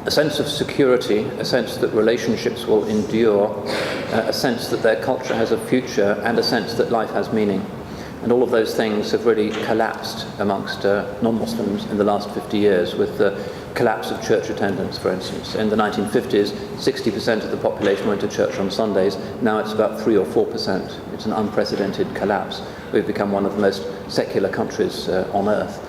a sense of security, a sense that relationships will endure, a sense that their culture has a future, and a sense that life has meaning. And all of those things have really collapsed amongst non-Muslims in the last 50 years, with the collapse of church attendance, for instance. In the 1950s, 60% of the population went to church on Sundays. Now it's about 3 or 4%. It's an unprecedented collapse. We've become one of the most secular countries on earth.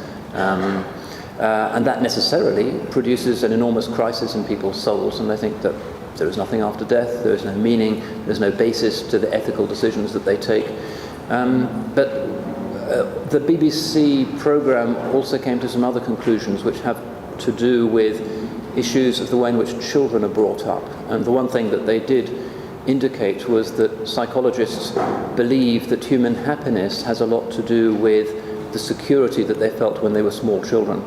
And that necessarily produces an enormous crisis in people's souls, and they think that there is nothing after death, there is no meaning, there's no basis to the ethical decisions that they take. But the BBC programme also came to some other conclusions which have to do with issues of the way in which children are brought up. And the one thing that they did indicate was that psychologists believe that human happiness has a lot to do with the security that they felt when they were small children.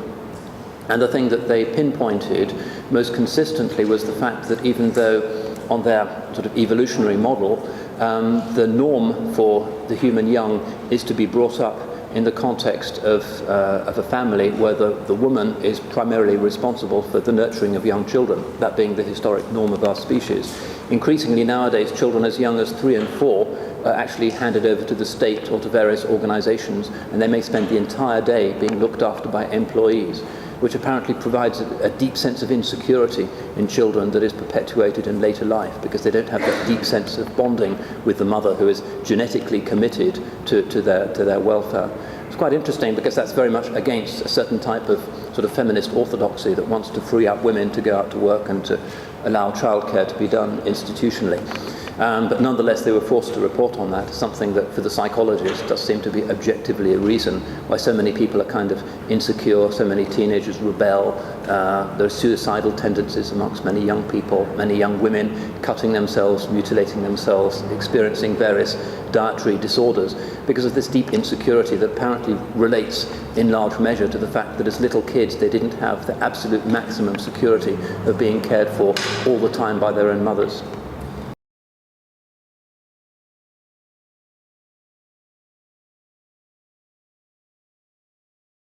And the thing that they pinpointed most consistently was the fact that even though on their sort of evolutionary model, the norm for the human young is to be brought up in the context of a family where the woman is primarily responsible for the nurturing of young children, that being the historic norm of our species. Increasingly nowadays, children as young as 3 and 4 are actually handed over to the state or to various organizations, and they may spend the entire day being looked after by employees, which apparently provides a deep sense of insecurity in children that is perpetuated in later life, because they don't have that deep sense of bonding with the mother who is genetically committed to their welfare. It's quite interesting because that's very much against a certain type of sort of feminist orthodoxy that wants to free up women to go out to work and to allow childcare to be done institutionally. But nonetheless, they were forced to report on that, something that for the psychologists does seem to be objectively a reason why so many people are kind of insecure, so many teenagers rebel. There are suicidal tendencies amongst many young people, many young women cutting themselves, mutilating themselves, experiencing various dietary disorders because of this deep insecurity that apparently relates in large measure to the fact that as little kids they didn't have the absolute maximum security of being cared for all the time by their own mothers.